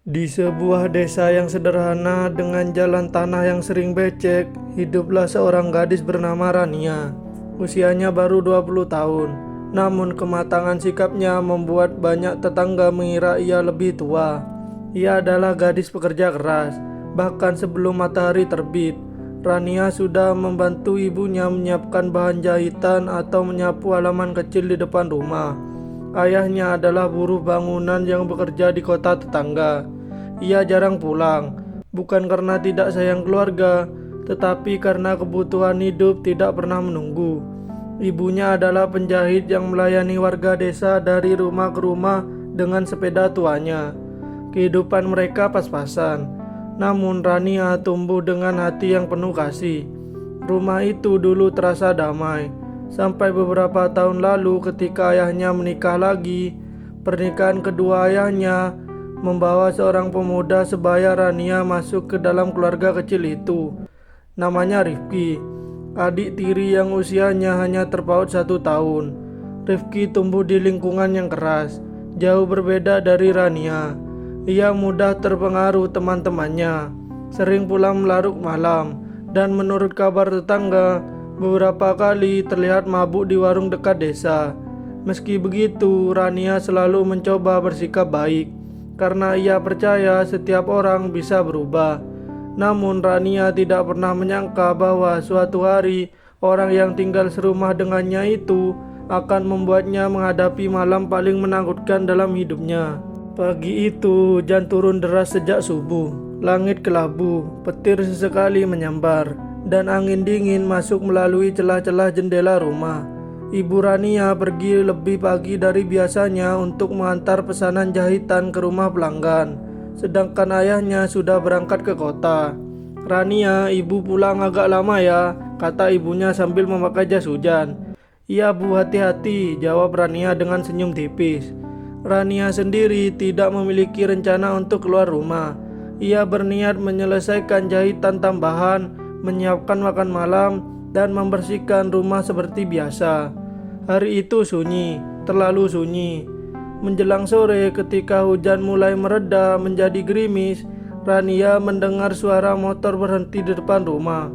Di sebuah desa yang sederhana dengan jalan tanah yang sering becek, hiduplah seorang gadis bernama Rania. Usianya baru 20 tahun, namun kematangan sikapnya membuat banyak tetangga mengira ia lebih tua. Ia adalah gadis pekerja keras, bahkan sebelum matahari terbit. Rania sudah membantu ibunya menyiapkan bahan jahitan atau menyapu halaman kecil di depan rumah. Ayahnya adalah buruh bangunan yang bekerja di kota tetangga. Ia jarang pulang, bukan karena tidak sayang keluarga, tetapi karena kebutuhan hidup tidak pernah menunggu. Ibunya adalah penjahit yang melayani warga desa dari rumah ke rumah dengan sepeda tuanya. Kehidupan mereka pas-pasan, namun Rania tumbuh dengan hati yang penuh kasih. Rumah itu dulu terasa damai, sampai beberapa tahun lalu ketika ayahnya menikah lagi. Pernikahan kedua ayahnya membawa seorang pemuda sebaya Rania masuk ke dalam keluarga kecil itu. Namanya Rifki, adik tiri yang usianya hanya terpaut 1 tahun. Rifki tumbuh di lingkungan yang keras, jauh berbeda dari Rania. Ia mudah terpengaruh teman-temannya, sering pulang larut malam, dan menurut kabar tetangga, beberapa kali terlihat mabuk di warung dekat desa. Meski begitu, Rania selalu mencoba bersikap baik, karena ia percaya setiap orang bisa berubah. Namun Rania tidak pernah menyangka bahwa suatu hari orang yang tinggal serumah dengannya itu akan membuatnya menghadapi malam paling menakutkan dalam hidupnya. Pagi itu hujan turun deras sejak subuh. Langit kelabu, petir sesekali menyambar, dan angin dingin masuk melalui celah-celah jendela rumah. Ibu Rania pergi lebih pagi dari biasanya untuk mengantar pesanan jahitan ke rumah pelanggan, sedangkan ayahnya sudah berangkat ke kota. "Rania, ibu pulang agak lama ya," kata ibunya sambil memakai jas hujan. "Iya bu, hati-hati," jawab Rania dengan senyum tipis. Rania sendiri tidak memiliki rencana untuk keluar rumah. Ia berniat menyelesaikan jahitan tambahan, menyiapkan makan malam, dan membersihkan rumah seperti biasa. Hari itu sunyi, terlalu sunyi. Menjelang sore ketika hujan mulai mereda menjadi gerimis, Rania mendengar suara motor berhenti di depan rumah.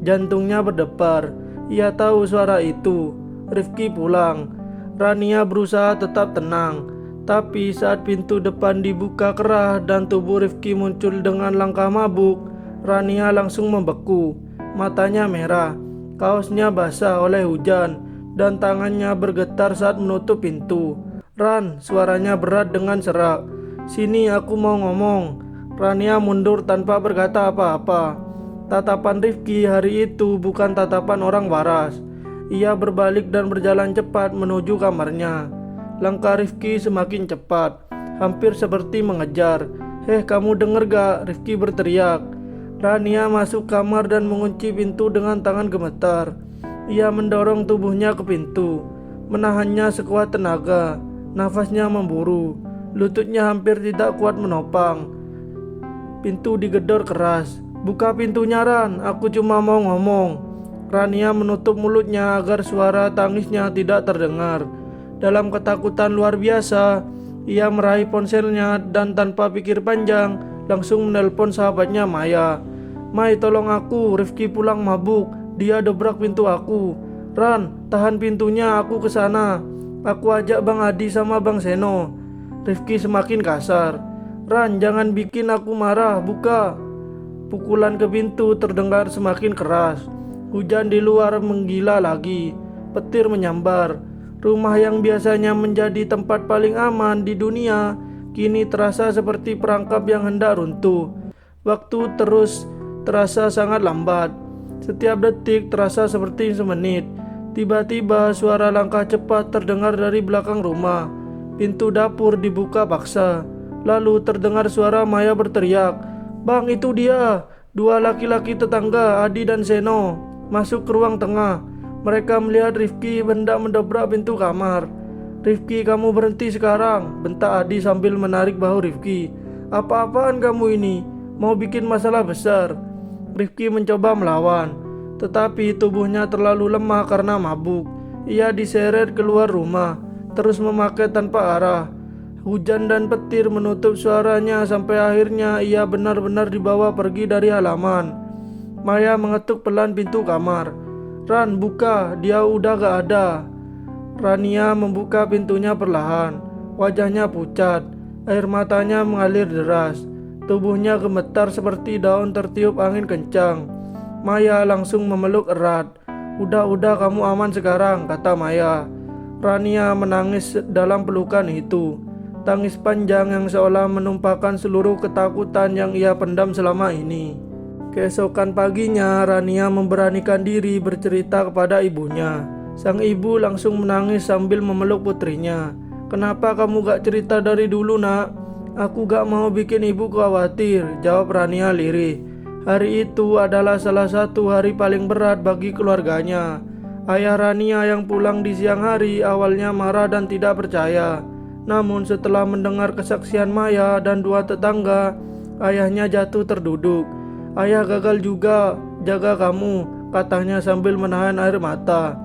Jantungnya berdebar. Ia tahu suara itu. Rifki pulang. Rania berusaha tetap tenang, tapi saat pintu depan dibuka kerah dan tubuh Rifki muncul dengan langkah mabuk, Rania langsung membeku. Matanya merah, kaosnya basah oleh hujan, dan tangannya bergetar saat menutup pintu. "Ran," suaranya berat dengan serak. "Sini, aku mau ngomong." Rania mundur tanpa berkata apa-apa. Tatapan Rifki hari itu bukan tatapan orang waras. Ia berbalik dan berjalan cepat menuju kamarnya. Langkah Rifki semakin cepat, hampir seperti mengejar. "Heh, kamu denger gak?" Rifki berteriak. Rania masuk kamar dan mengunci pintu dengan tangan gemetar. Ia mendorong tubuhnya ke pintu, menahannya sekuat tenaga. Nafasnya memburu, lututnya hampir tidak kuat menopang. Pintu digedor keras. "Buka pintunya, Ran, aku cuma mau ngomong." Rania menutup mulutnya agar suara tangisnya tidak terdengar. Dalam ketakutan luar biasa, ia meraih ponselnya dan tanpa pikir panjang langsung menelpon sahabatnya Maya. "Mai, tolong aku, Rifki pulang mabuk. Dia dobrak pintu aku." "Ran, tahan pintunya, aku kesana. Aku ajak Bang Adi sama Bang Seno." Rifki semakin kasar. "Ran, jangan bikin aku marah, buka." Pukulan ke pintu terdengar semakin keras. Hujan di luar menggila lagi. Petir menyambar. Rumah yang biasanya menjadi tempat paling aman di dunia kini terasa seperti perangkap yang hendak runtuh. Waktu terus terasa sangat lambat. Setiap detik terasa seperti semenit. Tiba-tiba suara langkah cepat terdengar dari belakang rumah. Pintu dapur dibuka paksa. Lalu terdengar suara Maya berteriak, "Bang, itu dia!" Dua laki-laki tetangga, Adi dan Seno, masuk ke ruang tengah. Mereka melihat Rifki hendak mendobrak pintu kamar. "Rifki, kamu berhenti sekarang," bentak Adi sambil menarik bahu Rifki. "Apa-apaan kamu ini? Mau bikin masalah besar." Rifki mencoba melawan, tetapi tubuhnya terlalu lemah karena mabuk. Ia diseret keluar rumah, terus memakai tanpa arah. Hujan dan petir menutup suaranya sampai akhirnya ia benar-benar dibawa pergi dari halaman. Maya mengetuk pelan pintu kamar. "Ran, buka, dia udah gak ada." Rania membuka pintunya perlahan. Wajahnya pucat, air matanya mengalir deras. Tubuhnya gemetar seperti daun tertiup angin kencang. Maya langsung memeluk erat. Udah kamu aman sekarang," kata Maya. Rania menangis dalam pelukan itu. Tangis panjang yang seolah menumpahkan seluruh ketakutan yang ia pendam selama ini. Keesokan paginya, Rania memberanikan diri bercerita kepada ibunya. Sang ibu langsung menangis sambil memeluk putrinya. "Kenapa kamu gak cerita dari dulu, nak?" "Aku gak mau bikin ibu khawatir," jawab Rania lirih. Hari itu adalah salah satu hari paling berat bagi keluarganya. Ayah Rania yang pulang di siang hari awalnya marah dan tidak percaya. Namun setelah mendengar kesaksian Maya dan dua tetangga, ayahnya jatuh terduduk. "Ayah gagal juga jaga kamu," katanya sambil menahan air mata.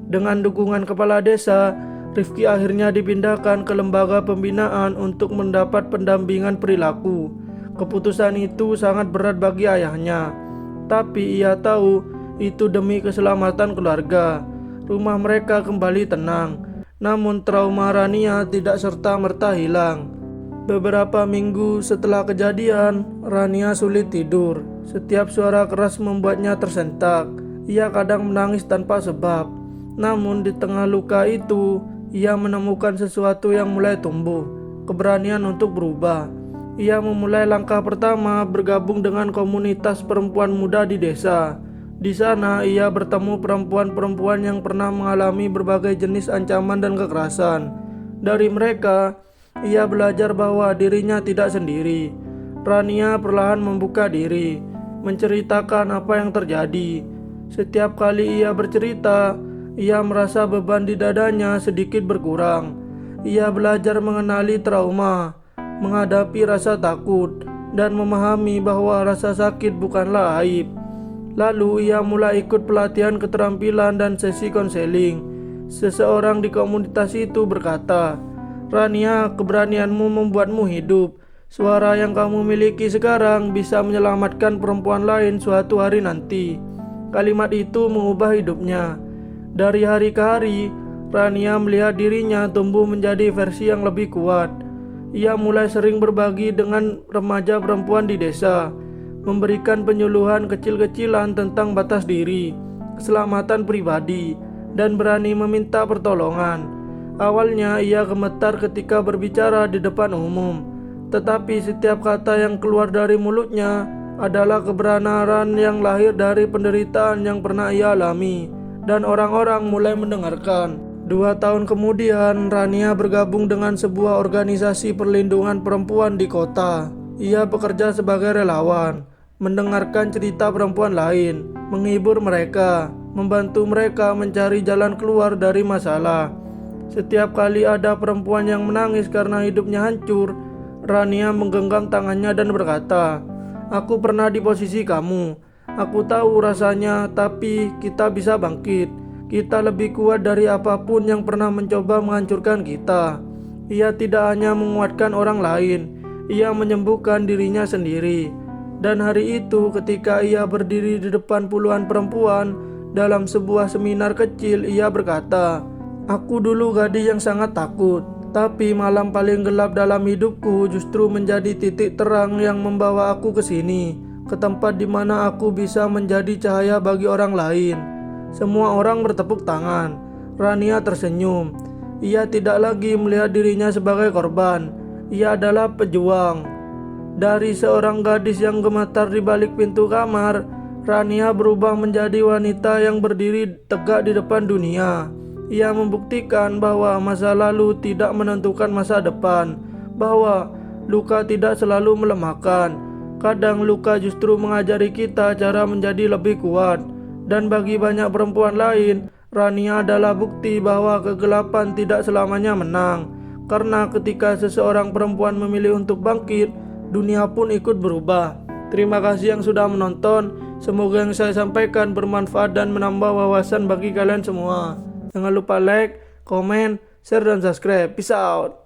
Dengan dukungan kepala desa, Rifki akhirnya dipindahkan ke lembaga pembinaan untuk mendapat pendampingan perilaku. Keputusan itu sangat berat bagi ayahnya, tapi ia tahu itu demi keselamatan keluarga. Rumah mereka kembali tenang. Namun trauma Rania tidak serta-merta hilang. Beberapa minggu setelah kejadian, Rania sulit tidur. Setiap suara keras membuatnya tersentak. Ia kadang menangis tanpa sebab. Namun di tengah luka itu, ia menemukan sesuatu yang mulai tumbuh, keberanian untuk berubah. Ia memulai langkah pertama bergabung dengan komunitas perempuan muda di desa. Di sana ia bertemu perempuan-perempuan yang pernah mengalami berbagai jenis ancaman dan kekerasan. Dari mereka, ia belajar bahwa dirinya tidak sendiri. Rania perlahan membuka diri, menceritakan apa yang terjadi. Setiap kali ia bercerita, ia merasa beban di dadanya sedikit berkurang. Ia belajar mengenali trauma, menghadapi rasa takut, dan memahami bahwa rasa sakit bukanlah aib. Lalu ia mulai ikut pelatihan keterampilan dan sesi konseling. Seseorang di komunitas itu berkata, "Rania, keberanianmu membuatmu hidup. Suara yang kamu miliki sekarang bisa menyelamatkan perempuan lain suatu hari nanti." Kalimat itu mengubah hidupnya. Dari hari ke hari, Rania melihat dirinya tumbuh menjadi versi yang lebih kuat. Ia mulai sering berbagi dengan remaja perempuan di desa, memberikan penyuluhan kecil-kecilan tentang batas diri, keselamatan pribadi, dan berani meminta pertolongan. Awalnya ia gemetar ketika berbicara di depan umum, tetapi setiap kata yang keluar dari mulutnya adalah kebenaran yang lahir dari penderitaan yang pernah ia alami, dan orang-orang mulai mendengarkan. 2 tahun kemudian, Rania bergabung dengan sebuah organisasi perlindungan perempuan di kota. Ia bekerja sebagai relawan, mendengarkan cerita perempuan lain, menghibur mereka, membantu mereka mencari jalan keluar dari masalah. Setiap kali ada perempuan yang menangis karena hidupnya hancur, Rania menggenggam tangannya dan berkata, "Aku pernah di posisi kamu. Aku tahu rasanya, tapi kita bisa bangkit. Kita lebih kuat dari apapun yang pernah mencoba menghancurkan kita." Ia tidak hanya menguatkan orang lain, ia menyembuhkan dirinya sendiri. Dan hari itu ketika ia berdiri di depan puluhan perempuan dalam sebuah seminar kecil, ia berkata, "Aku dulu gadis yang sangat takut, tapi malam paling gelap dalam hidupku justru menjadi titik terang yang membawa aku ke sini, ke tempat di mana aku bisa menjadi cahaya bagi orang lain." Semua orang bertepuk tangan. Rania tersenyum. Ia tidak lagi melihat dirinya sebagai korban. Ia adalah pejuang. Dari seorang gadis yang gemetar di balik pintu kamar, Rania berubah menjadi wanita yang berdiri tegak di depan dunia. Ia membuktikan bahwa masa lalu tidak menentukan masa depan, bahwa luka tidak selalu melemahkan. Kadang luka justru mengajari kita cara menjadi lebih kuat. Dan bagi banyak perempuan lain, Rania adalah bukti bahwa kegelapan tidak selamanya menang. Karena ketika seseorang perempuan memilih untuk bangkit, dunia pun ikut berubah. Terima kasih yang sudah menonton. Semoga yang saya sampaikan bermanfaat dan menambah wawasan bagi kalian semua. Jangan lupa like, komen, share, dan subscribe. Peace out.